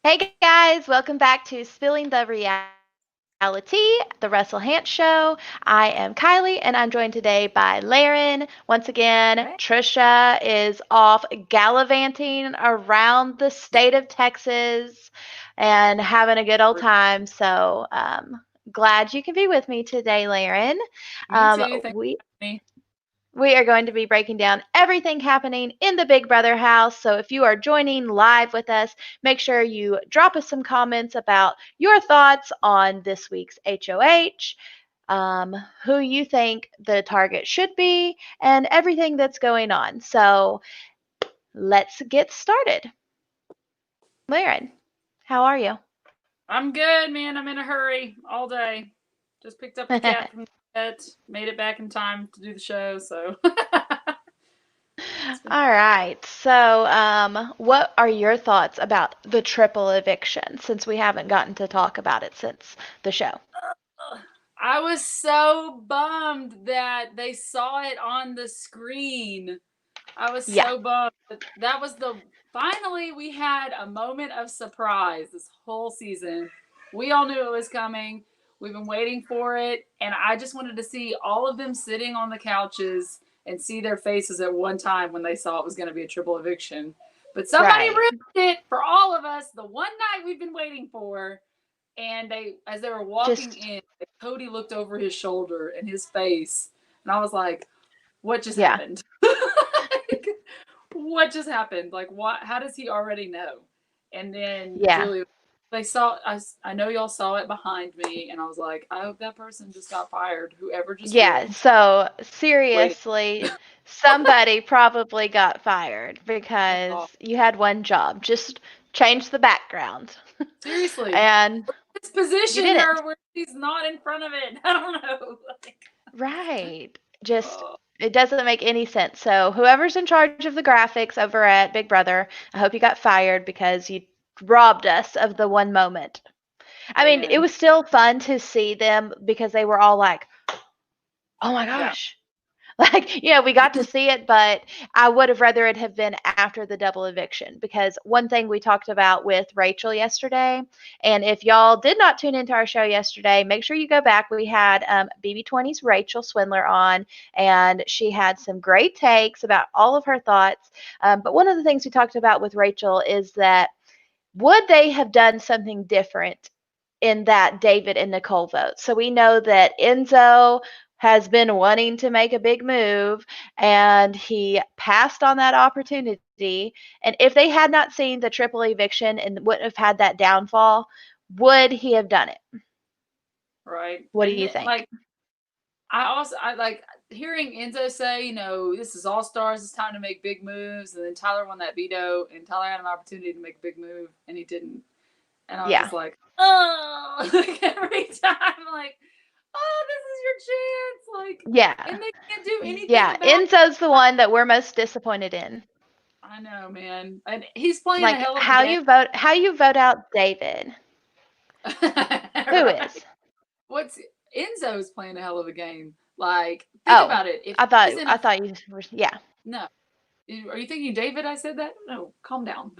Hey guys, welcome back to Spilling the Reality, the Russell Hantz Show. I am Kylie and I'm joined today by Lerin. Once again, Hey. Trisha is off gallivanting around the state of Texas and having a good old time. So, glad you can be with me today, Lerin. Me Um, too. Thanks we for having me. we are going to be breaking down everything happening in the Big Brother house. So if you are joining live with us, make sure you drop us some comments about your thoughts on this week's HOH, who you think the target should be, and everything that's going on. So let's get started. Laren, how are you? I'm good, man. I'm in a hurry all day. Just picked up the cat from the vet, made it back in time to do the show, so it's been All right. So, what are your thoughts about the triple eviction since we haven't gotten to talk about it since the show? I was so bummed that they saw it on the screen. I was Yeah. so bummed. That was the finally we had a moment of surprise this whole season. We all knew it was coming. We've been waiting for it, and I just wanted to see all of them sitting on the couches and see their faces at one time when they saw it was going to be a triple eviction. But somebody Right. ruined it for all of us the one night we've been waiting for. And as they were walking Just, in, Cody looked over his shoulder and his face, and I was like, "What just yeah. happened?" What just happened? Like, what? How does he already know? And then Yeah. Julie, they saw. I know y'all saw it behind me, and I was like, I hope that person just got fired. Whoever just Yeah. ruined. So, Wait, seriously, somebody probably got fired that's because all. you had one job. Just change the background. Seriously, And let's you position didn't. her where she's not in front of it. I don't know. Like, Right. Just, oh, it doesn't make any sense. So, whoever's in charge of the graphics over at Big Brother, I hope you got fired because you robbed us of the one moment. I mean, it man. was still fun to see them because they were all like, oh my Yeah. gosh. Like, we got to see it, but I would have rather it have been after the double eviction because one thing we talked about with Rachel yesterday, and if y'all did not tune into our show yesterday, make sure you go back. We had BB20's Rachel Swindler on, and she had some great takes about all of her thoughts. But one of the things we talked about with Rachel is that would they have done something different in that David and Nicole vote? So we know that Enzo has been wanting to make a big move and he passed on that opportunity. And if they had not seen the triple eviction and wouldn't have had that downfall, would he have done it? Right. What do And you then, think? like, I like hearing Enzo say, this is all stars. It's time to make big moves. And then Tyler won that veto, and Tyler had an opportunity to make a big move, and he didn't. And I was Yeah. just like, oh, like every time, like, oh, this is your chance, like, Yeah. and they can't do anything Yeah. about it. Enzo's the one that we're most disappointed in. I know, man, and he's playing a Like hell of a game. how you vote out David. Who Right? is? What's Enzo's playing a hell of a game? Like, think Oh, about it. If I he was thought in I a thought you were, yeah. no, are you thinking David? I said that? No, calm down.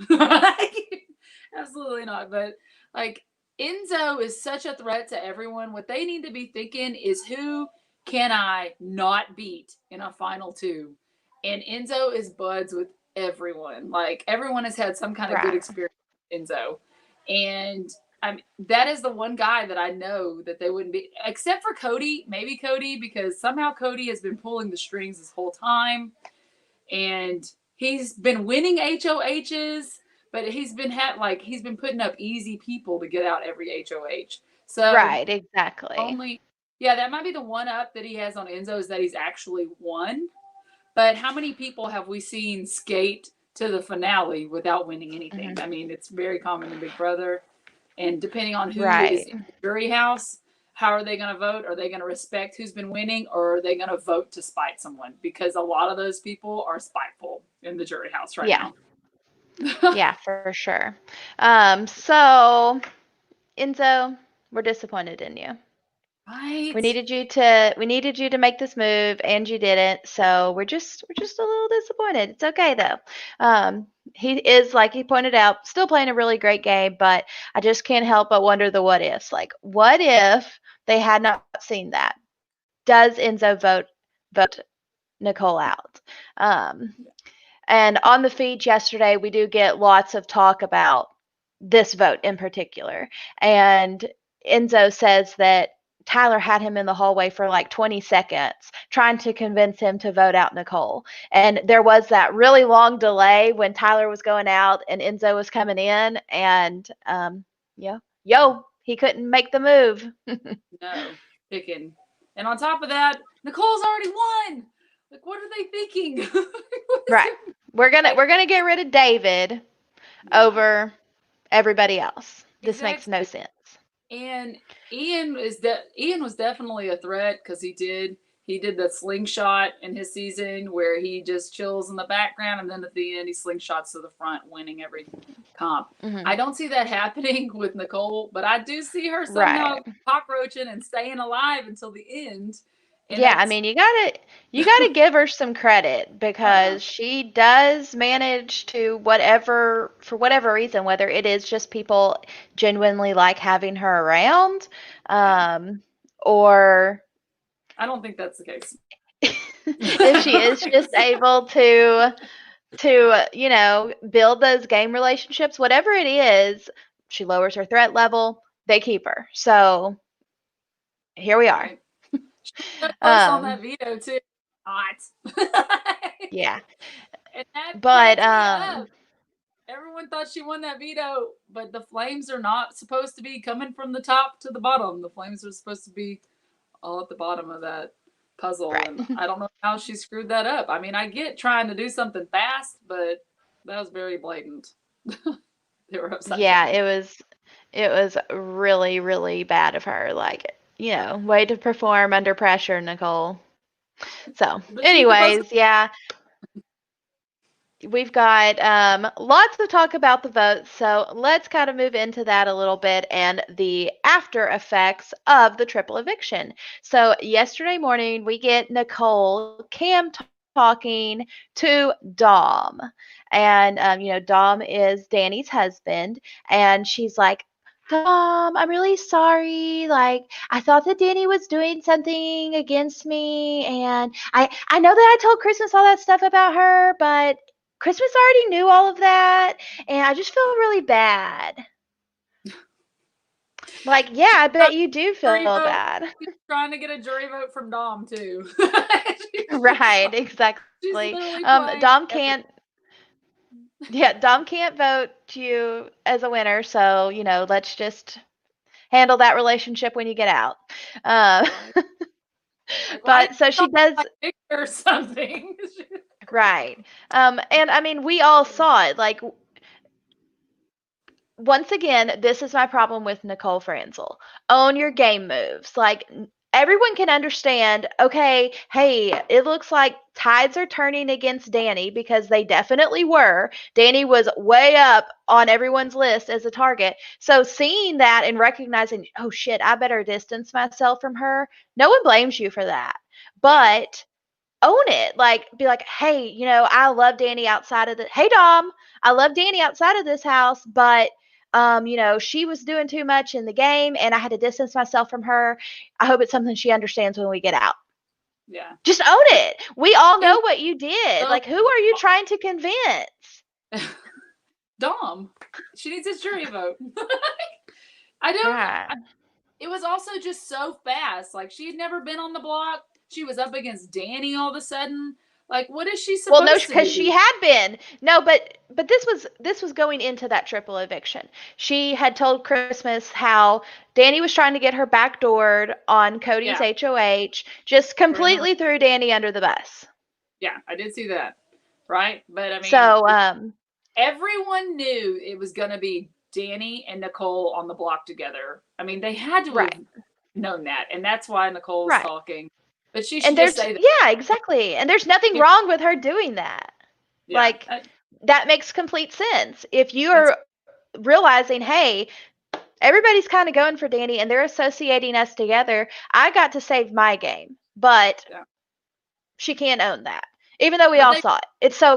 Absolutely not. But like Enzo is such a threat to everyone. What they need to be thinking is who can I not beat in a final two? And Enzo is buds with everyone. Like everyone has had some kind of good Right. experience with Enzo. And that is the one guy that I know that they wouldn't be, except for Cody, maybe Cody, because somehow Cody has been pulling the strings this whole time and he's been winning HOHs, but he's been putting up easy people to get out every HOH. So Right, exactly. only yeah, that might be the one up that he has on Enzo is that he's actually won. But how many people have we seen skate to the finale without winning anything? Mhm. I mean, it's very common in Big Brother. And depending on who is Right. in the jury house, how are they going to vote? Are they going to respect who's been winning or are they going to vote to spite someone? Because a lot of those people are spiteful in the jury house right Yeah. now. Yeah, for sure. So Enzo, we're disappointed in you. Right? We needed you to make this move, and you didn't. So we're just a little disappointed. It's okay though. He is, like he pointed out, still playing a really great game, but I just can't help but wonder the what ifs. Like, what if they had not seen that? Does Enzo vote Nicole out? Um, and on the feed yesterday, we do get lots of talk about this vote in particular. And Enzo says that Tyler had him in the hallway for like 20 seconds trying to convince him to vote out Nicole. And there was that really long delay when Tyler was going out and Enzo was coming in. And he couldn't make the move. No, picking. And on top of that, Nicole's already won. Like, what are they thinking? Right. We're gonna get rid of David over everybody else. This makes no sense. And Ian was definitely a threat because he did the slingshot in his season where he just chills in the background and then at the end he slingshots to the front, winning every comp. Mm-hmm. I don't see that happening with Nicole, but I do see her somehow cockroaching and staying alive until the end. And yeah, I mean, you gotta give her some credit because she does manage to for whatever reason, whether it is just people genuinely like having her around, or I don't think that's the case. if she is just able to build those game relationships, whatever it is, she lowers her threat level, they keep her. So here we are. Right. On that veto too. Hot. Yeah. And that but everyone thought she won that veto, but the flames are not supposed to be coming from the top to the bottom. The flames are supposed to be all at the bottom of that puzzle. Right. And I don't know how she screwed that up. I mean, I get trying to do something fast, but that was very blatant. They were upset. Yeah, it was really, really bad of her. Like, way to perform under pressure, Nicole. So, anyways, yeah. We've got lots to talk about the votes, so let's kind of move into that a little bit and the after effects of the triple eviction. So yesterday morning, we get Nicole Cam talking to Dom. And, Dom is Danny's husband, and she's like, Dom, I'm really sorry. Like, I thought that Danny was doing something against me, and I know that I told Christmas all that stuff about her, but Christmas already knew all of that, and I just feel really bad. Like, yeah, I bet you do feel bad. She's trying to get a jury vote from Dom, too. Right, exactly. Dom can't vote you as a winner, so, let's just handle that relationship when you get out. But so she does or something. Right. And I mean, we all saw it. Like, once again, this is my problem with Nicole Franzel. Own your game moves. Like, everyone can understand, okay, hey, it looks like tides are turning against Danny because they definitely were. Danny was way up on everyone's list as a target. So seeing that and recognizing, oh shit, I better distance myself from her. No one blames you for that. But own it. Like, be like, hey, I love Danny outside of hey, Dom, I love Danny outside of this house, but she was doing too much in the game and I had to distance myself from her. I hope it's something she understands when we get out. Yeah. Just own it. We all know what you did. Like, who are you trying to convince? Dom. She needs his jury vote. I don't. It was also just so fast. Like, she had never been on the block. She was up against Danny all of a sudden. Like, what is she supposed to do? Well, no, because she had been. No, but this was going into that triple eviction. She had told Christmas how Danny was trying to get her backdoored on Cody's HOH, just completely threw Danny under the bus. Yeah, I did see that. Right? But I mean, so everyone knew it was going to be Danny and Nicole on the block together. I mean, they had to have known that, and that's why Nicole's talking. But she should just say that. Yeah, exactly. And there's nothing wrong with her doing that. Yeah, like, that makes complete sense. If you are realizing, hey, everybody's kind of going for Danny, and they're associating us together. I got to save my game, but Yeah. she can't own that, even though we But all saw it. they It's so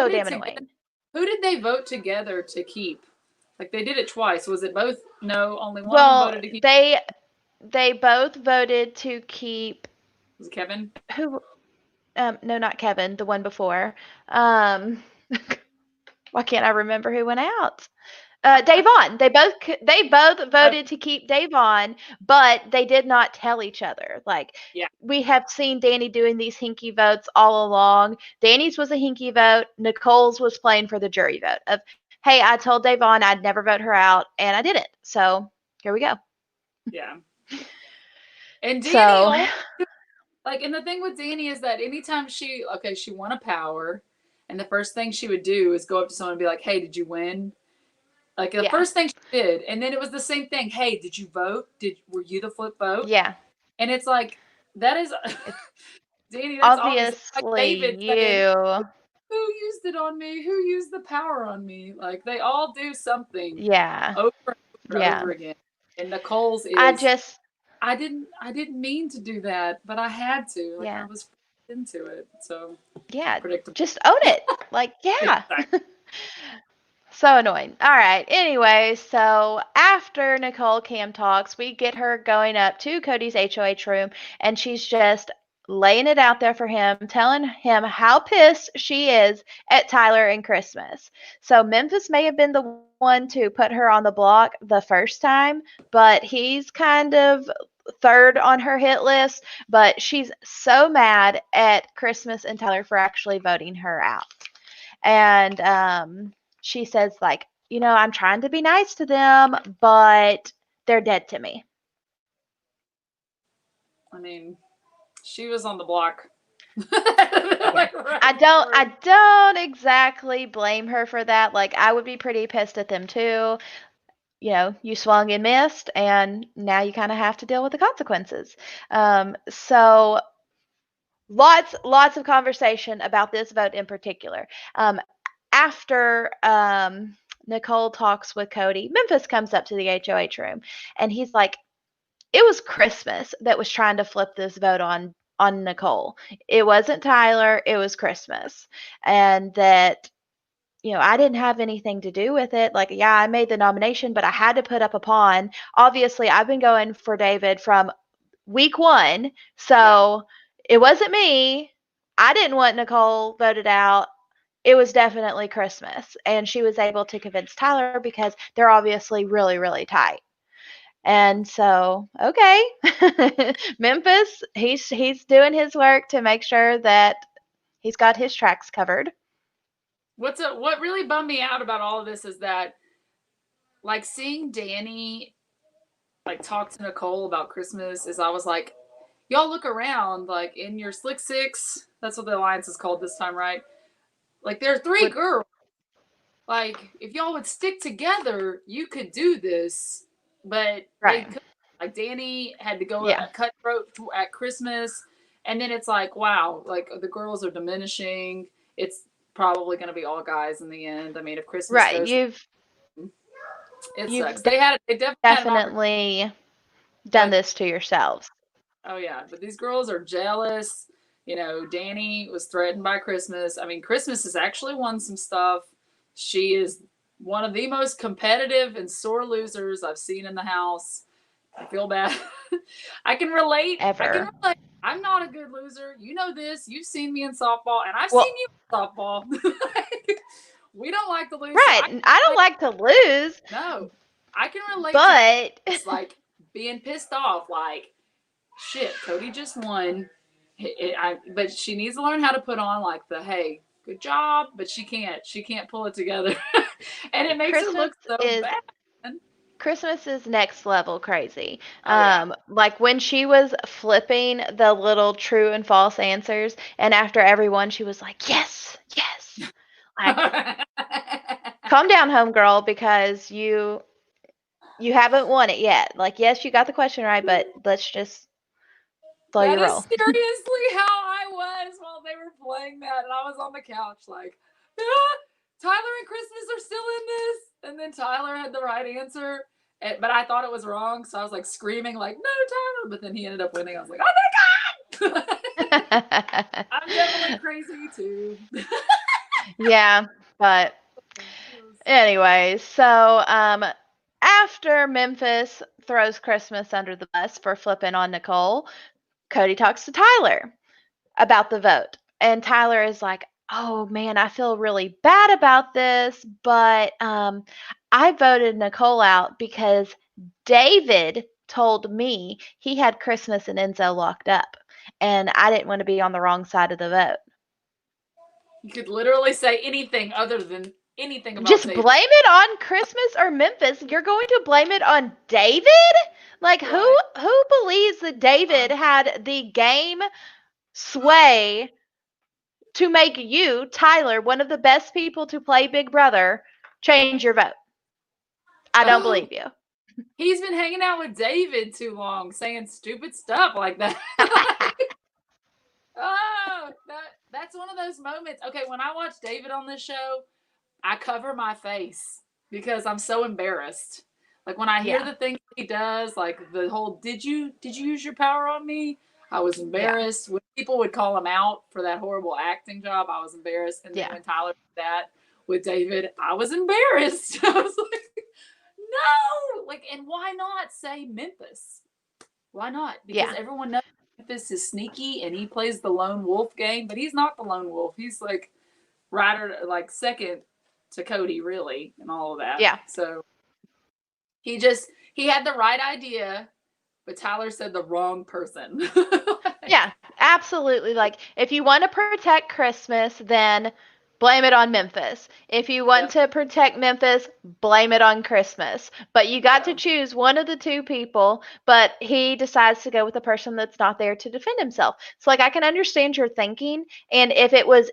voted damn together. annoying. Who did they vote together to keep? Like they did it twice. Was it both? No, only one of them Well, voted to keep. they both voted to keep Was it Kevin? who? No, not Kevin, the one before. Um, why can't I remember who went out? Davon. They both Oh, voted to keep Davon, but they did not tell each other. Like yeah. we have seen Danny doing these hinky votes all along. Danny's was a hinky vote. Nicole's was playing for the jury vote of, hey, I told Davon I'd never vote her out, and I didn't. So here we go. Yeah. And Danny, So always, like, and the thing with Danny is that anytime she won a power, and the first thing she would do is go up to someone and be like, "Hey, did you win?" Like the yeah, first thing she did, and then it was the same thing. Hey, did you vote? Were you the flip vote? yeah. And it's like that is It's Danny. That's obvious. It's like obviously David saying, you. "Who used it on me? Who used the power on me?" Like they all do something Yeah, over and over, and yeah. over again. And Nicole's I is just I didn't mean to do that, but I had to. Like I yeah, was into it. So yeah. predictable. Just own it. Like yeah. Exactly. So annoying. All right. Anyway, so after Nicole Cam talks, we get her going up to Cody's HOH room, and she's just laying it out there for him, telling him how pissed she is at Tyler and Christmas. So Memphis may have been the one to put her on the block the first time, but he's kind of third on her hit list. But she's so mad at Christmas and Tyler for actually voting her out. And she says, like, I'm trying to be nice to them, but they're dead to me. I mean, she was on the block. Yeah. Like, right I don't exactly blame her for that. Like I would be pretty pissed at them too. You swung and missed, and now you kind of have to deal with the consequences. So lots of conversation about this vote in particular. After Nicole talks with Cody, Memphis comes up to the HOH room, and he's like, "It was Christmas that was trying to flip this vote on Nicole. It wasn't Tyler. It was Christmas, and that." I didn't have anything to do with it. Like, yeah, I made the nomination, but I had to put up a pawn. Obviously, I've been going for David from week one, Yeah. so it wasn't me. I didn't want Nicole voted out. It was definitely Christmas. And she was able to convince Tyler because they're obviously really, really tight. Yeah. And so, okay. Memphis, he's doing his work to make sure that he's got his tracks covered. What really bummed me out about all of this is that like seeing Danny like talk to Nicole about Christmas is I was like, y'all look around, like in your Slick Six, that's what the alliance is called this time, right? Like there are three Would girls. Like if y'all would stick together, you could do this. But they right. could. Like Danny had to go Yeah. cutthroat at Christmas, and then it's like, wow, like the girls are diminishing. It's probably going to be all guys in the end. I mean, if Christmas Right. goes, it You've sucks. They definitely had an opportunity. definitely done But this to yourselves. oh yeah, but these girls are jealous. Danny was threatened by Christmas. I mean, Christmas has actually won some stuff. She is one of the most competitive and sore losers I've seen in the house. I feel bad. I can relate. Ever. I'm not a good loser. You know this. You've seen me in softball, and I've seen Well, you in softball. We don't like to lose, so right. I don't like to lose, no. I can relate to but it's like being pissed off, like shit. Cody just won, but she needs to learn how to put on like the hey, good job, but she can't. She can't pull it together, and it makes it Christmas look so is bad. Christmas is next level crazy. Oh yeah. Like when she was flipping the little true and false answers, and after every one, she was like, "Yes, yes." Like, calm down, homegirl, because you haven't won it yet. Like, yes, you got the question right, but let's just slow That your is roll. seriously how I was while they were playing that, and I was on the couch like, ah, Tyler and Christmas are still in this, and then Tyler had the right answer, but I thought it was wrong, so I was like screaming like, "No, Tyler!" But then he ended up winning. I was like, "Oh my god!" I'm definitely crazy too. Yeah, but anyway, so after Memphis throws Christmas under the bus for flipping on Nicole, Cody talks to Tyler about the vote. And Tyler is like, "Oh man, I feel really bad about this, but I voted Nicole out because David told me he had Christmas and Enzo locked up, and I didn't want to be on the wrong side of the vote." You could literally say anything other than anything about Just David. blame it on Christmas or Memphis. You're going to blame it on David? Like Right. who believes that David had the game sway to make you, Tyler, one of the best people to play Big Brother, change your vote? I don't Oh, believe you. he's been hanging out with David too long, saying stupid stuff like that. Oh, that's one of those moments. Okay, when I watch David on this show, I cover my face because I'm so embarrassed. Like when I hear Yeah. the things he does, like the whole "Did you use your power on me?" I was Yeah. embarrassed. When people would call him out for that horrible acting job, I was embarrassed. And then Yeah. when Tyler did that with David, I was embarrassed. I was like, no, like, and why not say Memphis? Why not? Because Yeah. everyone knows Memphis is sneaky and he plays the lone wolf game, but he's not the lone wolf. He's like like second to Cody, really, and all of that. Yeah. So he had the right idea, but Tyler said the wrong person. Yeah, absolutely. Like, if you want to protect Christmas, then blame it on Memphis. If you want Yep. to protect Memphis, blame it on Christmas. But you got to Yeah. choose one of the two people, but he decides to go with the person that's not there to defend himself. So, like, I can understand your thinking. And if it was,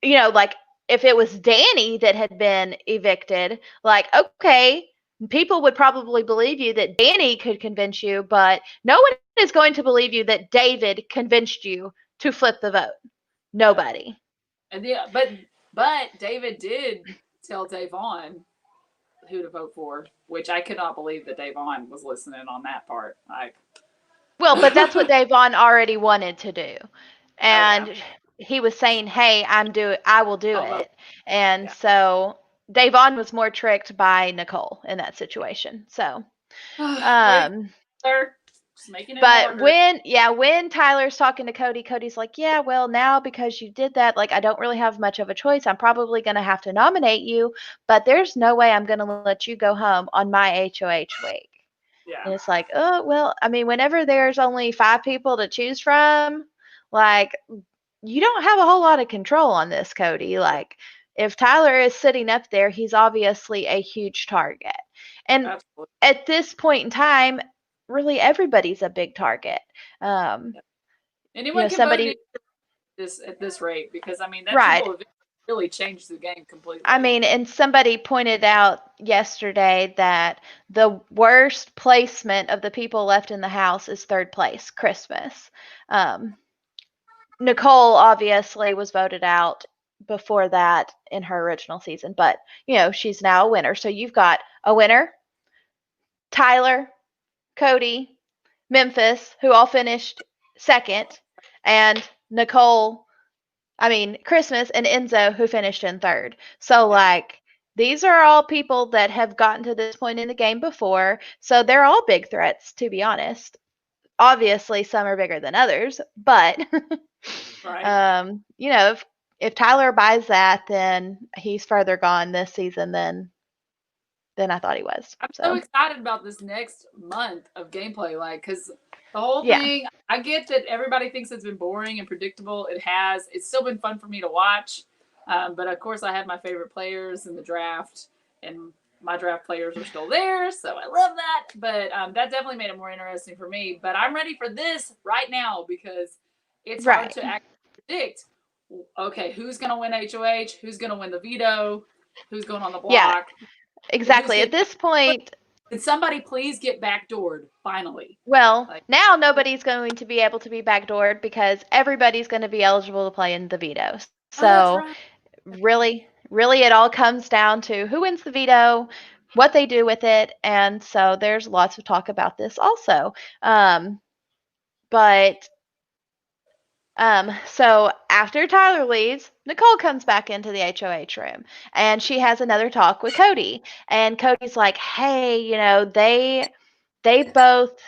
like, if it was Danny that had been evicted, like, okay, people would probably believe you that Danny could convince you, but no one is going to believe you that David convinced you to flip the vote. Nobody. And yeah, but David did tell Davon who to vote for, which I could not believe that Davon was listening on that part. Like, Well, but that's what Davon already wanted to do. oh yeah, And he was saying, "Hey, I will do I'll vote. it." And Yeah. so Davon was more tricked by Nicole in that situation. So, Wait, um sir, just making it but harder. when Tyler's talking to Cody, Cody's like, "Yeah, well, now because you did that, like I don't really have much of a choice. I'm probably going to have to nominate you, but there's no way I'm going to let you go home on my HOH week." Yeah, And it's like, "Oh, well, I mean, whenever there's only 5 people to choose from, like you don't have a whole lot of control on this, Cody. Like if Tyler is sitting up there, he's obviously a huge target." And absolutely. at this point in time, really everybody's a big target. Um, Anyone can vote somebody, at this rate because I mean that right. triple event really changed the game I completely. mean, and somebody pointed out yesterday that the worst placement of the people left in the house is third place, Christmas. Um, Nicole obviously was voted out before that in her original season, but she's now a winner. So you've got a winner, Tyler, Cody, Memphis, who all finished second, and Christmas and Enzo, who finished in third. So, Yeah, like, these are all people that have gotten to this point in the game before. So they're all big threats, to be honest. Obviously, some are bigger than others, but, right. if Tyler buys that, then he's further gone this season than I thought he was. I'm so So, excited about this next month of gameplay, like, because the whole yeah. thing, I get that everybody thinks it's been boring and predictable. It has. It's still been fun for me to watch. But of course, I had my favorite players in the draft, and my draft players are still there, so I love that. But that definitely made it more interesting for me. But I'm ready for this right now because it's hard Right. to actually predict. Okay, who's going to win HOH? Who's going to win the veto? Who's going on the Yeah, block? Who's exactly. At getting this point, Did somebody please get backdoored finally? well, Like, now nobody's going to be able to be backdoored because everybody's going to be eligible to play in the veto. oh, that's So, right. really, it all comes down to who wins the veto. what they do with it. And so there's lots of talk about this also. But so after Tyler leaves, Nicole comes back into the HOH room and she has another talk with Cody. And Cody's like, hey, they both,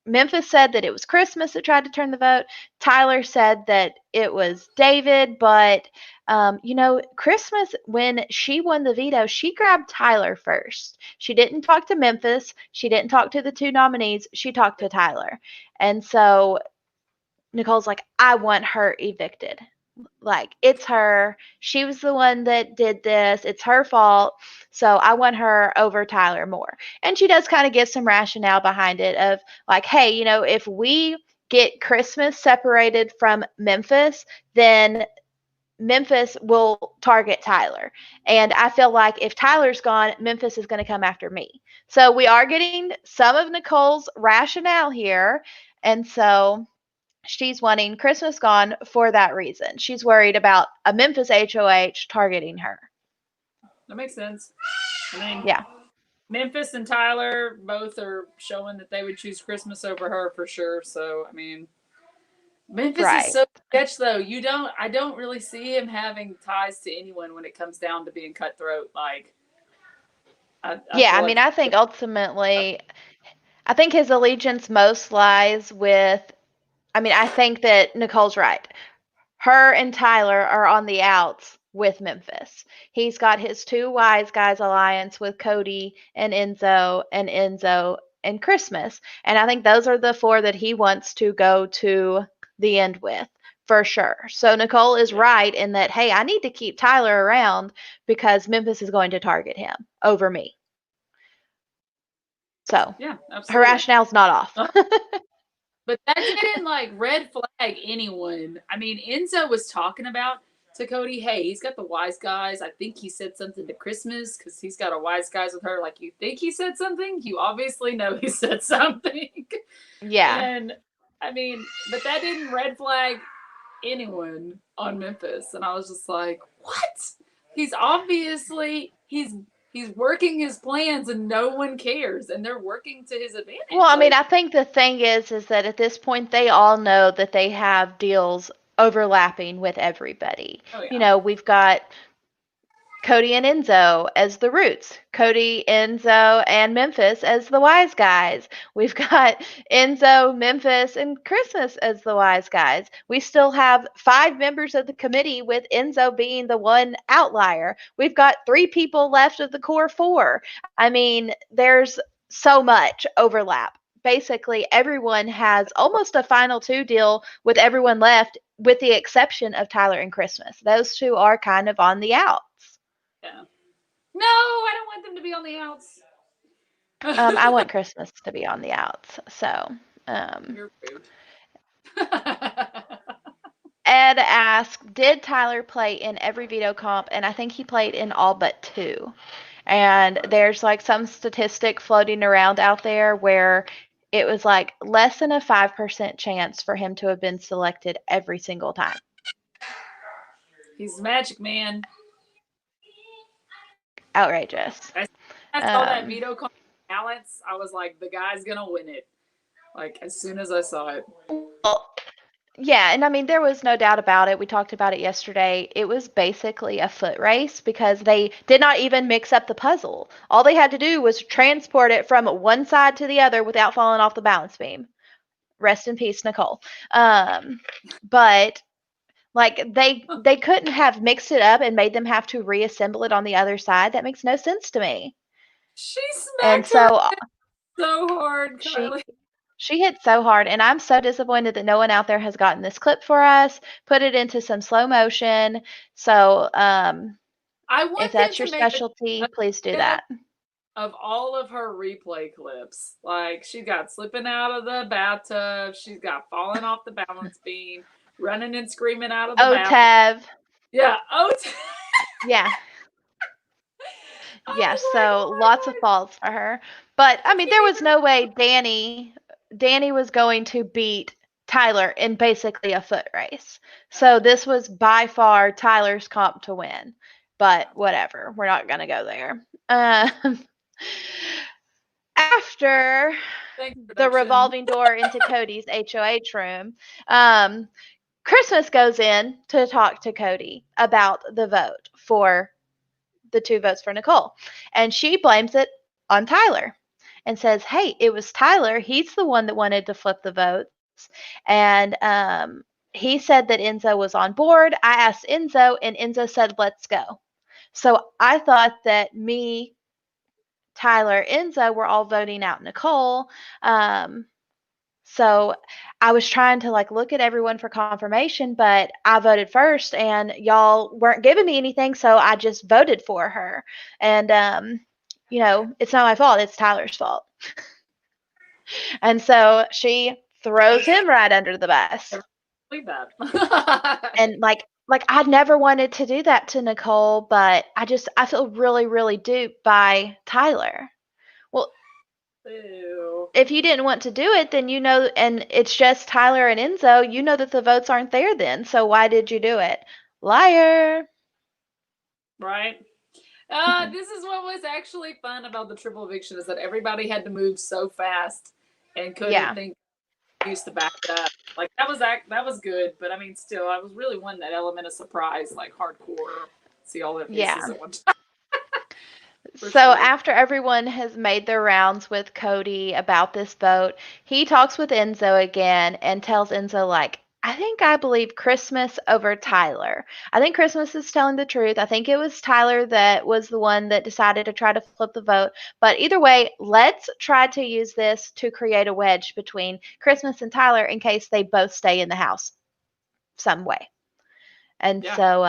Memphis said that it was Christmas that tried to turn the vote. Tyler said that it was David, but Christmas, when she won the veto, she grabbed Tyler first. She didn't talk to Memphis. She didn't talk to the two nominees. She talked to Tyler. And so Nicole's like, I want her evicted. Like, it's her. She was the one that did this. It's her fault. So I want her over Tyler more. And she does kind of give some rationale behind it of like, hey, if we get Christmas separated from Memphis, then Memphis will target Tyler. And I feel like if Tyler's gone, Memphis is going to come after me. So we are getting some of Nicole's rationale here. And so she's wanting Christmas gone for that reason. She's worried about a Memphis HOH targeting her. That makes sense. I mean, yeah. Memphis and Tyler both are showing that they would choose Christmas over her for sure. So, I mean, Memphis is so sketch though. I don't really see him having ties to anyone when it comes down to being cutthroat. Like, I think ultimately, I think his allegiance most lies with, I think that Nicole's right. Her and Tyler are on the outs with Memphis. He's got his two wise guys alliance with Cody and Enzo and Christmas. And I think those are the four that he wants to go to the end with for sure. So Nicole is right in that, hey, I need to keep Tyler around because Memphis is going to target him over me. So yeah, absolutely. Her rationale's not off. But that didn't like red flag anyone. I mean, Enzo was talking about to Cody, hey, he's got the wise guys. I think he said something to Christmas because he's got a wise guys with her. Like, you think he said something? You obviously know he said something. Yeah. And I mean, but that didn't red flag anyone on Memphis. And I was just like, what? He's obviously he's working his plans and no one cares, and they're working to his advantage. Well, I think the thing is that at this point they all know that they have deals overlapping with everybody. Oh, yeah. We've got Cody and Enzo as the Roots, Cody, Enzo, and Memphis as the Wise Guys. We've got Enzo, Memphis, and Christmas as the Wise Guys. We still have 5 members of the committee, with Enzo being the one outlier. We've got 3 people left of the core 4. There's so much overlap. Basically, everyone has almost a final 2 deal with everyone left, with the exception of Tyler and Christmas. Those 2 are kind of on the outs. Yeah. No, I don't want them to be on the outs. I want Christmas to be on the outs. So, You're rude. Ed asked, did Tyler play in every veto comp? And I think he played in all but 2. And there's like some statistic floating around out there where it was like less than a 5% chance for him to have been selected every single time. He's the magic man. Outrageous. I saw that veto comp balance. I was like, the guy's gonna win it. Like, as soon as I saw it. Well, yeah, and there was no doubt about it. We talked about it yesterday. It was basically a foot race because they did not even mix up the puzzle. All they had to do was transport it from one side to the other without falling off the balance beam. Rest in peace, Nicole. But like they couldn't have mixed it up and made them have to reassemble it on the other side. That makes no sense to me. She smacked her so hard, Kiley. She hit so hard, and I'm so disappointed that no one out there has gotten this clip for us, put it into some slow motion. So if that's your specialty, please do that. Of all of her replay clips, like, she got slipping out of the bathtub, she's got falling off the balance beam, running and screaming out of the bathroom. Yeah, yeah. Yeah, so lots of falls for her. But there was no way Danny was going to beat Tyler in basically a foot race. So this was by far Tyler's comp to win. But whatever, we're not going to go there. After the revolving door into Cody's HOH room, Christmas goes in to talk to Cody about the vote for the 2 votes for Nicole. And she blames it on Tyler and says, hey, it was Tyler. He's the one that wanted to flip the votes. And he said that Enzo was on board. I asked Enzo, and Enzo said, let's go. So I thought that me, Tyler, Enzo were all voting out Nicole. So I was trying to like look at everyone for confirmation, but I voted first and y'all weren't giving me anything, so I just voted for her. And it's not my fault, it's Tyler's fault. And so she throws him right under the bus. Believe that. And like I'd never wanted to do that to Nicole, but I feel really, really duped by Tyler. Well, ew. If you didn't want to do it, then and it's just Tyler and Enzo, you know that the votes aren't there then. So why did you do it? Liar. Right. This is what was actually fun about the triple eviction is that everybody had to move so fast and couldn't think used to back it up. Like that was good, but I mean still I was really wanting that element of surprise, like hardcore. See all their faces at one time. After everyone has made their rounds with Cody about this vote, he talks with Enzo again and tells Enzo, like, I believe Christmas over Tyler. I think Christmas is telling the truth. I think it was Tyler that was the one that decided to try to flip the vote. But either way, let's try to use this to create a wedge between Christmas and Tyler in case they both stay in the house some way. And so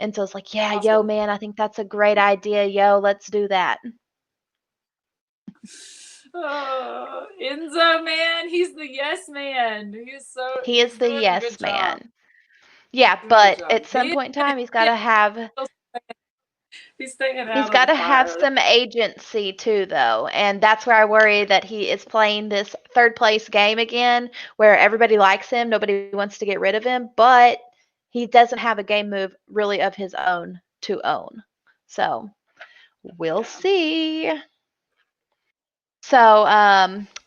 Enzo's like, yeah, awesome. Yo, man, I think that's a great idea. Yo, let's do that. Oh, Enzo, man, he's the yes man. He is the yes man. Yeah, but at some point in time, he's got to have. He's staying out. He's got to have some agency too, though, and that's where I worry that he is playing this third place game again, where everybody likes him, nobody wants to get rid of him, but he doesn't have a game move really of his own to own. So we'll see. So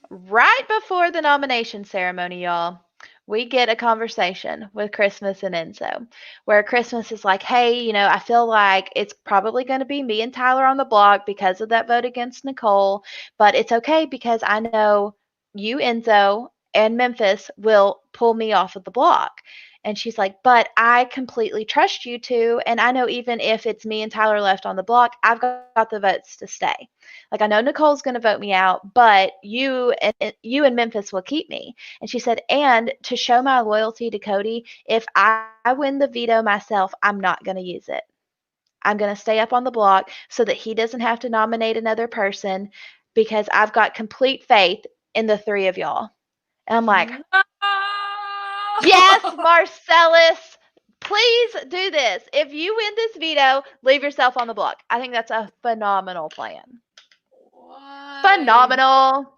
right before the nomination ceremony, y'all, we get a conversation with Christmas and Enzo where Christmas is like, hey, I feel like it's probably going to be me and Tyler on the block because of that vote against Nicole, but it's okay because I know you, Enzo, and Memphis will pull me off of the block. And she's like, but I completely trust you two. And I know even if it's me and Tyler left on the block, I've got the votes to stay. Like, I know Nicole's going to vote me out, but you and Memphis will keep me. And she said, and to show my loyalty to Cody, if I win the veto myself, I'm not going to use it. I'm going to stay up on the block so that he doesn't have to nominate another person because I've got complete faith in the 3 of y'all. And I'm like, yes, Marcellus, please do this. If you win this veto, leave yourself on the block. I think that's a phenomenal plan. Why? Phenomenal.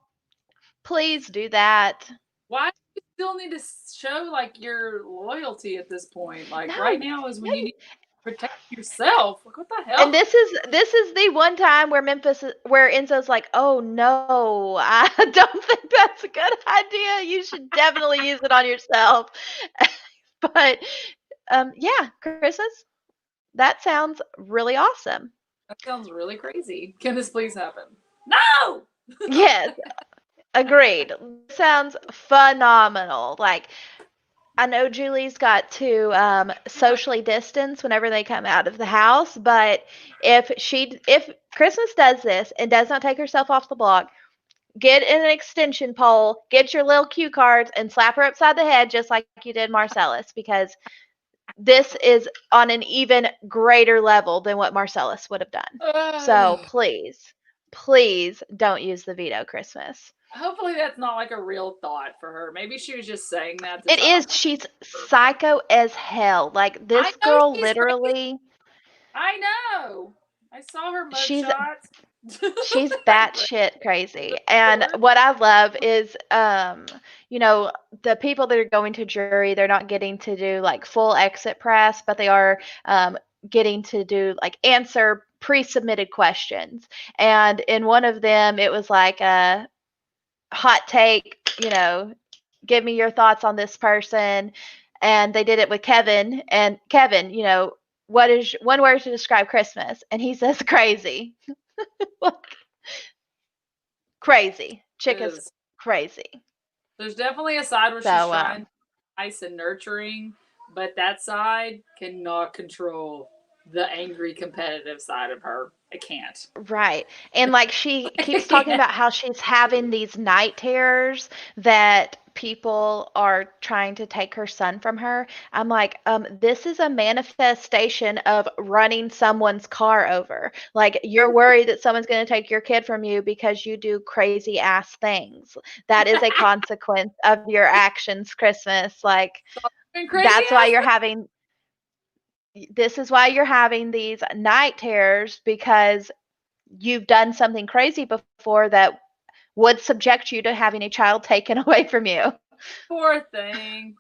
Please do that. Why do you still need to show like your loyalty at this point? Like right now is when you need to protect yourself. Like what the hell? And this is the one time where Enzo's like, oh no, I don't think that's a good idea. You should definitely use it on yourself. But yeah, Christmas, that sounds really awesome. That sounds really crazy. Can this please happen? No! Yes, agreed. Sounds phenomenal. Like, I know Julie's got to socially distance whenever they come out of the house, but if Christmas does this and does not take herself off the block, get an extension pole, get your little cue cards, and slap her upside the head just like you did Marcellus, because this is on an even greater level than what Marcellus would have done. So please don't use the veto, Christmas. Hopefully that's not like a real thought for her. Maybe she was just saying that. It is. She's psycho as hell. Like, this girl literally. I know. I saw her mugshots. She's batshit crazy. And what I love is, the people that are going to jury, they're not getting to do like full exit press, but they are getting to do like answer pre-submitted questions. And in one of them, it was like a hot take, give me your thoughts on this person. And they did it with Kevin. And Kevin, what is one word to describe Christmas? And he says crazy. Crazy. Chick is crazy. There's definitely a side where she's So, trying to be nice and nurturing, but that side cannot control the angry competitive side of her. I can't. right. And like she keeps talking about how she's having these night terrors that people are trying to take her son from her. I'm like, this is a manifestation of running someone's car over. Like you're worried that someone's going to take your kid from you because you do crazy ass things. That is a consequence of your actions, Christmas. Like that's why you're having this is why you're having these night terrors, because you've done something crazy before that would subject you to having a child taken away from you. Poor thing.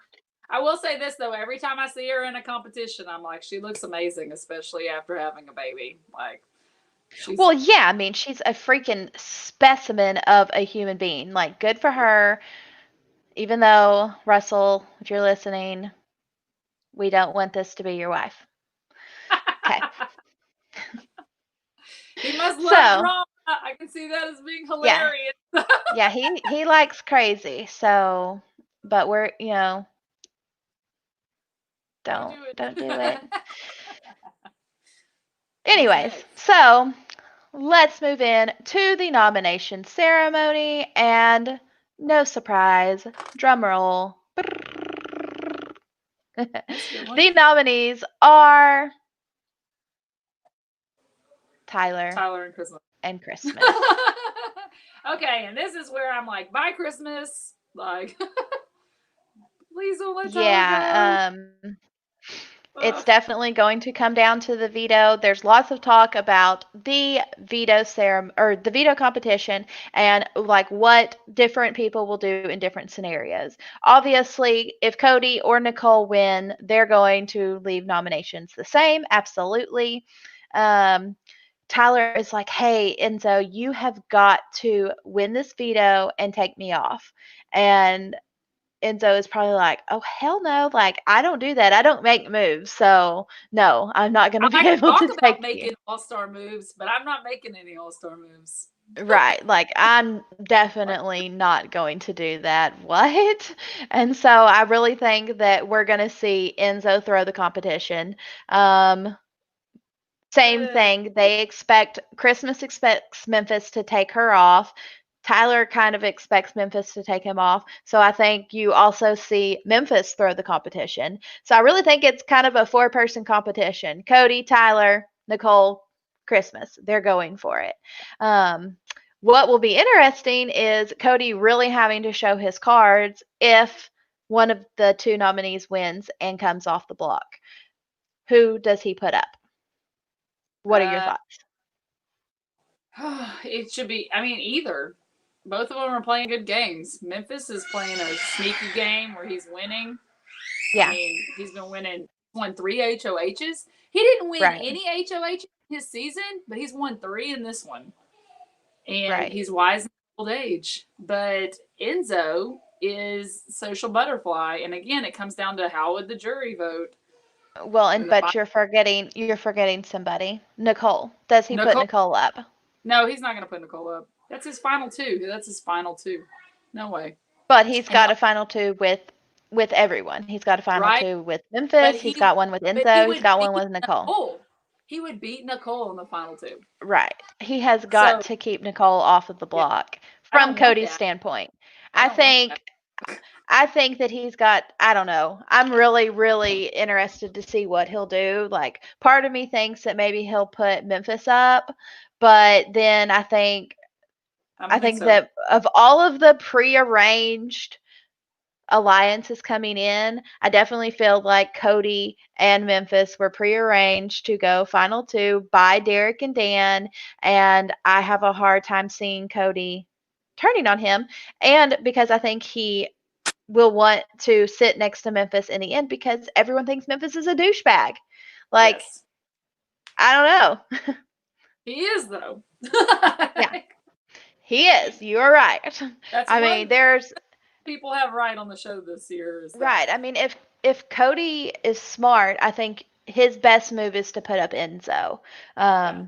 I will say this though, every time I see her in a competition, I'm like, she looks amazing, especially after having a baby. Like, well, yeah, I mean, she's a freaking specimen of a human being. Like, good for her. Even though, Russell, if you're listening, we don't want this to be your wife. Okay. He must love drama. I can see that as being hilarious. Yeah, he likes crazy. So, but we're, don't do it. Anyways, so let's move in to the nomination ceremony, and no surprise, drum roll. The nominees are Tyler and Christmas. Okay, and this is where I'm like, bye Christmas. Like, please don't let Tyler go. It's definitely going to come down to the veto. There's lots of talk about the veto ceremony or the veto competition and like what different people will do in different scenarios. Obviously, if Cody or Nicole win, they're going to leave nominations the same. Absolutely. Tyler is like, hey, Enzo, you have got to win this veto and take me off. And Enzo is probably like, oh, hell no. Like, I don't do that. I don't make moves. So, no, I'm not going to be able to take you. Making all-star moves, but I'm not making any all-star moves. Right. Like, I'm definitely not going to do that. What? And so I really think that we're going to see Enzo throw the competition. Same thing. Christmas expects Memphis to take her off. Tyler kind of expects Memphis to take him off. So I think you also see Memphis throw the competition. So I really think it's kind of a 4-person competition. Cody, Tyler, Nicole, Christmas. They're going for it. What will be interesting is Cody really having to show his cards if one of the 2 nominees wins and comes off the block. Who does he put up? What are your thoughts? It should be, either. Both of them are playing good games. Memphis is playing a sneaky game where he's winning. Yeah. He's been winning. Won 3 HOHs. He didn't win any HOH his season, but he's won 3 in this one. And he's wise in old age. But Enzo is social butterfly. And again, it comes down to how would the jury vote. Well, but you're forgetting somebody. Nicole. Does he put Nicole up? No, he's not going to put Nicole up. That's his final 2. No way. But he's got a final 2 with everyone. He's got a final 2 with Memphis. He's got one with Enzo. He's got one with Nicole. He would beat Nicole in the final 2. Right. He has got to keep Nicole off of the block from Cody's standpoint. I think that he's got, I don't know. I'm really, really interested to see what he'll do. Like, part of me thinks that maybe he'll put Memphis up, but then I think that of all of the prearranged alliances coming in, I definitely feel like Cody and Memphis were prearranged to go final 2 by Derek and Dan, and I have a hard time seeing Cody turning on him, and because I think he will want to sit next to Memphis in the end because everyone thinks Memphis is a douchebag. Like, I don't know. He is though. Yeah, he is. You are right. That's I one mean, there's people have right on the show this year is that. right. I mean, if Cody is smart, I think his best move is to put up Enzo. Yeah.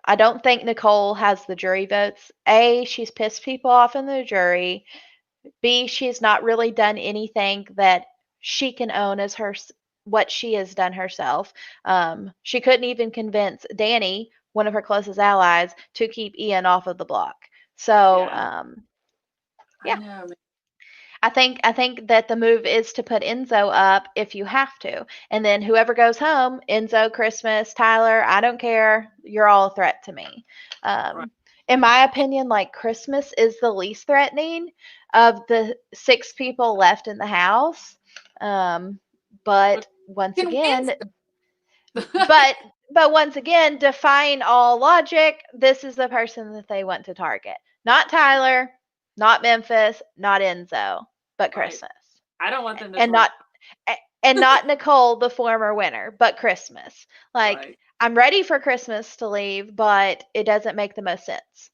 I don't think Nicole has the jury votes. A, she's pissed people off in the jury. B, she's not really done anything that she can own as her what she has done herself. She couldn't even convince Danny, one of her closest allies, to keep Ian off of the block. So, Yeah. I yeah, know. I think that the move is to put Enzo up if you have to, and then whoever goes home, Enzo, Christmas, Tyler, I don't care. You're all a threat to me. Right. In my opinion, like Christmas is the least threatening of the 6 people left in the house. But But once can again, win. but but once again, defying all logic, this is the person that they want to target. Not Tyler, not Memphis, not Enzo, but Right. Christmas. I don't want them to And target. not Nicole, the former winner, but Christmas. Like Right. I'm ready for Christmas to leave, but it doesn't make the most sense.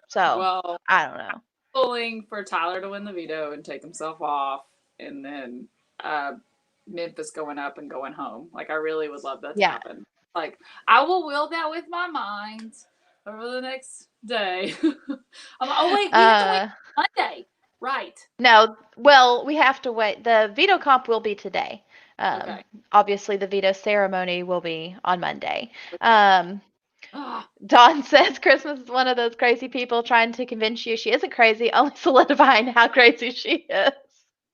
So, Well, I don't know. pulling for Tyler to win the veto and take himself off, and then uh, Memphis going up and going home. Like, I really would love that to Yeah. happen. Like, I will that with my mind over the next day. Oh, wait, we have to wait Uh Monday. Right. no, well, we have to wait. The veto comp will be today. Okay. Obviously, the veto ceremony will be on Monday. Um, Ah, Dawn says Christmas is one of those crazy people trying to convince you she isn't crazy, only solidifying how crazy she is.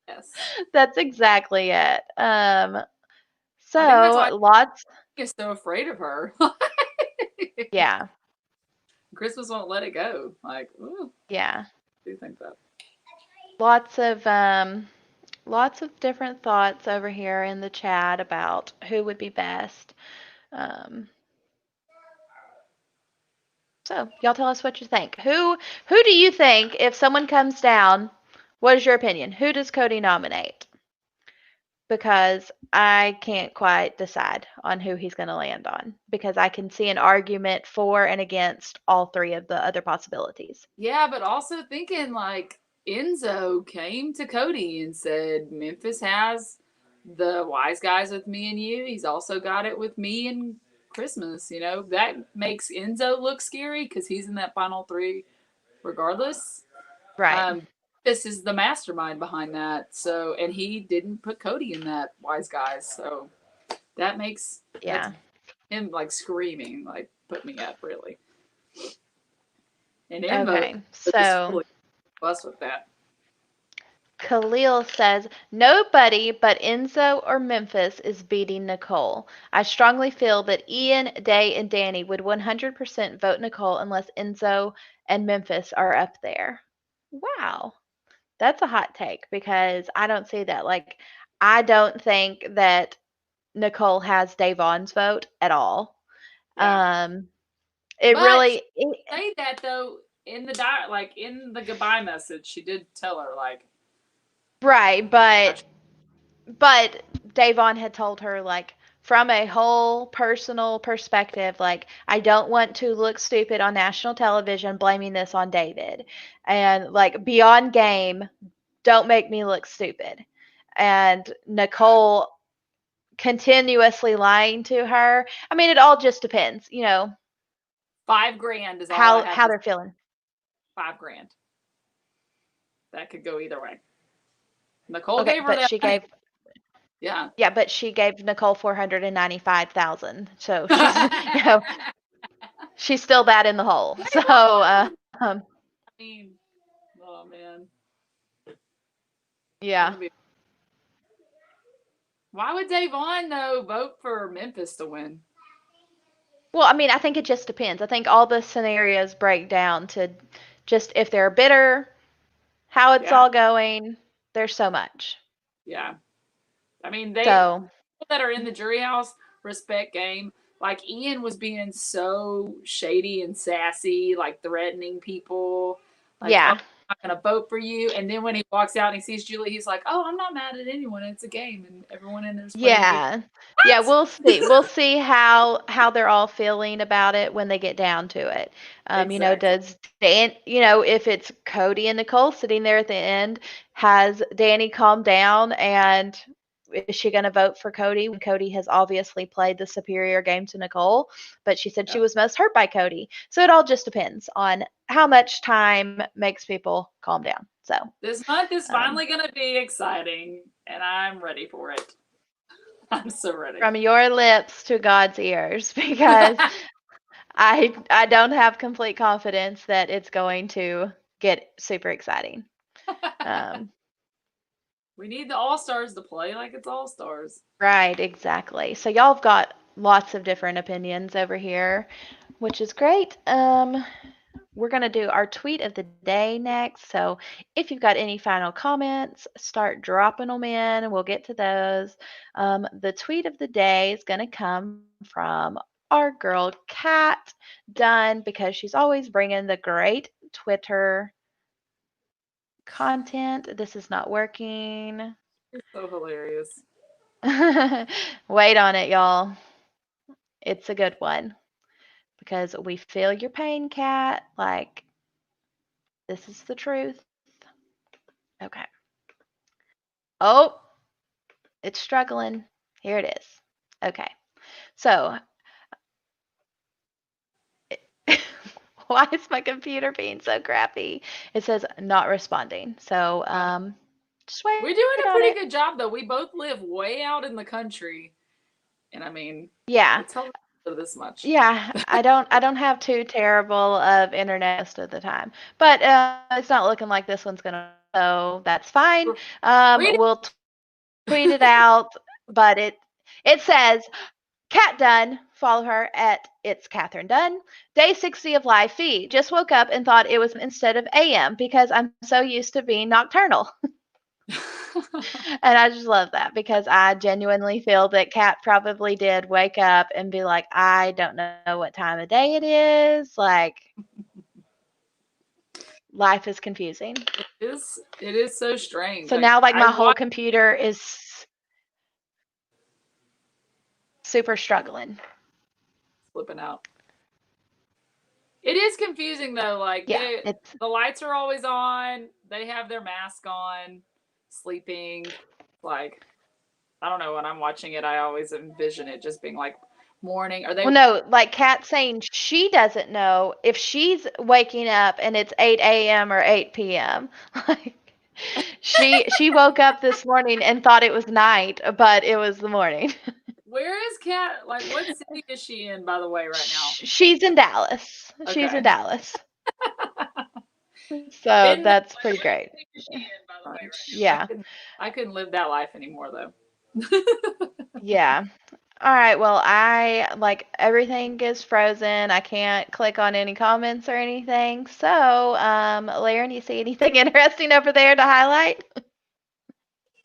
yes. That's exactly it. I think that's why So lots, he is so afraid of her. yeah, Christmas won't let it go. Like, ooh, yeah, I do think that. lots of lots of different thoughts over here in the chat about who would be best. Um, so y'all tell us what you think. Who do you think if someone comes down? What is your opinion? Who does Cody nominate? Because I can't quite decide on who he's going to land on because I can see an argument for and against all 3 of the other possibilities. Yeah, but also thinking like Enzo came to Cody and said, Memphis has the wise guys with me and you. He's also got it with me and Christmas. That makes Enzo look scary because he's in that final 3 regardless. Right. Um, this is the mastermind behind that. So, and he didn't put Cody in that wise guys. So that's Yeah. him like screaming, like, put me up really. And Emma Okay. just So fully blessed with that. Khalil says nobody but Enzo or Memphis is beating Nicole. I strongly feel that Ian, Day, and Danny would 100% vote Nicole unless Enzo and Memphis are up there. Wow. That's a hot take because I don't see that. Like, I don't think that Nicole has Davon's vote at all. Yeah. Um, it But she really, it, say that though in the like in the goodbye message, she did tell her like, right, but Davon had told her like from a whole personal perspective, like I don't want to look stupid on national television blaming this on David, and like beyond game, don't make me look stupid. And Nicole continuously lying to her. I mean, it all just depends, $5,000 is all I have how to they're feeling. 5,000. That could go either way. Nicole Okay, gave her but that she money. gave Yeah. yeah, but she gave Nicole 495,000. So she's she's still bad in the hole. So I mean, oh man. yeah. Why would Davon though vote for Memphis to win? Well, I mean, I think it just depends. I think all the scenarios break down to just if they're bitter, how it's Yeah. all going. There's so much. Yeah. I mean, So people that are in the jury house respect game. Like Ian was being so shady and sassy, like threatening people. Like, oh yeah, not going to vote for you. And then when he walks out and he sees Julie, he's like, oh, I'm not mad at anyone. It's a game. And everyone in there's playing a good game. Yeah, we'll see. We'll see how they're all feeling about it when they get down to it. Exactly. Does Dan, if it's Cody and Nicole sitting there at the end, has Danny calmed down and is she going to vote for Cody when Cody has obviously played the superior game to Nicole? But she said she was most hurt by Cody. So it all just depends on how much time makes people calm down. So this month is finally going to be exciting, and I'm ready for it. I'm so ready. From your lips to God's ears, because I don't have complete confidence that it's going to get super exciting. We need the All-Stars to play like it's All-Stars. Right, exactly. So y'all have got lots of different opinions over here, which is great. We're going to do our tweet of the day next. So if you've got any final comments, start dropping them in. We'll get to those. The tweet of the day is going to come from our girl Kat Dunn, because she's always bringing the great Twitter content. This is not working. You're so hilarious. Wait on it, y'all. It's a good one, because we feel your pain, Kat. Like, this is the truth. Okay. Oh, it's struggling. Here it is. Okay. So, why is my computer being so crappy? It says not responding. So, just wait. We're doing a pretty good job, though. We both live way out in the country, and I mean, yeah, it's helpful this much. Yeah, I don't have too terrible of internet most of the time, but it's not looking like this one's gonna. So that's fine. We'll tweet it out, but it says Kat Dunn. Follow her at It's Catherine Dunn. Day 60 of live feed. Just woke up and thought it was instead of AM because I'm so used to being nocturnal. And I just love that, because I genuinely feel that Kat probably did wake up and be like, I don't know what time of day it is. Like, life is confusing. It is so strange. So now, like, my whole computer is super struggling. Flipping out. It is confusing, though. Like, the lights are always on. They have their mask on, sleeping. Like, I don't know. When I'm watching it, I always envision it just being like morning. Are they? Well, no, like Kat saying she doesn't know if she's waking up and it's 8 a.m. or 8 p.m. Like, she woke up this morning and thought it was night, but it was the morning. Where is Kat? Like, what city is she in, by the way, right now? She's in Dallas. Okay. She's in Dallas. So that's pretty great. Yeah. I couldn't live that life anymore, though. Yeah. All right. Well, everything is frozen. I can't click on any comments or anything. So, Lerin, you see anything interesting over there to highlight?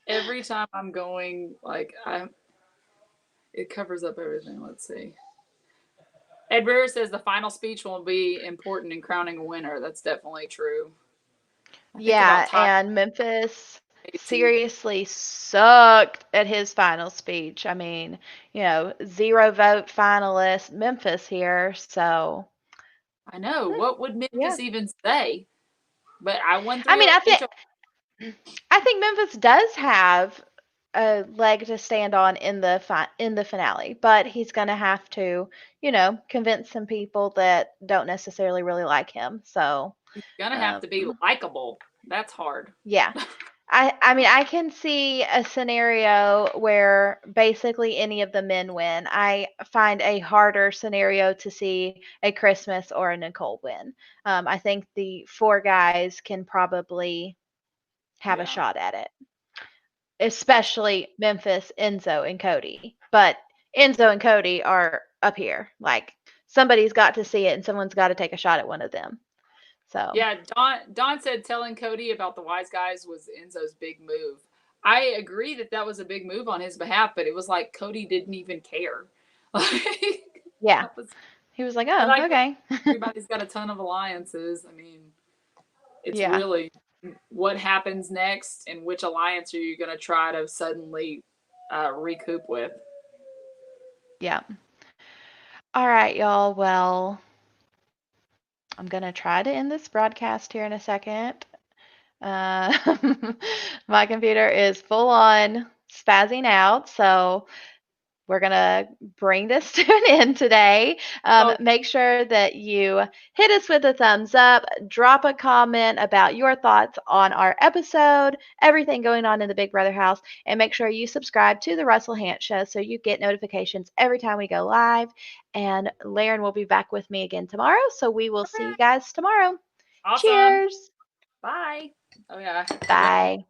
Every time I'm going, it covers up everything. Let's see. Ed Brewer says the final speech will be important in crowning a winner. That's definitely true. Yeah, and Memphis seriously sucked at his final speech. I mean, 0 vote finalist Memphis here, so. I know. What would Memphis even say? But I think Memphis does have a leg to stand on in the finale, but he's going to have to, convince some people that don't necessarily really like him. So he's going to have to be likable. That's hard. Yeah. I mean, I can see a scenario where basically any of the men win. I find a harder scenario to see a Christmas or a Nicole win. I think the 4 guys can probably have a shot at it, especially Memphis, Enzo, and Cody. But Enzo and Cody are up here. Like, somebody's got to see it, and someone's got to take a shot at one of them. So yeah, Dawn said telling Cody about the wise guys was Enzo's big move. I agree that was a big move on his behalf, but it was like Cody didn't even care. Yeah, he was like, "Oh, okay." Everybody's got a ton of alliances. I mean, It's Yeah. really what happens next and which alliance are you going to try to suddenly recoup with. Yeah. All right, y'all. Well, I'm going to try to end this broadcast here in a second. My computer is full on spazzing out, so we're going to bring this to an end today. Make sure that you hit us with a thumbs up, drop a comment about your thoughts on our episode, everything going on in the Big Brother house, and make sure you subscribe to the Russell Hantz Show so you get notifications every time we go live. And Lerin will be back with me again tomorrow, so we will see you guys tomorrow. Awesome. Cheers. Bye. Oh, yeah. Bye.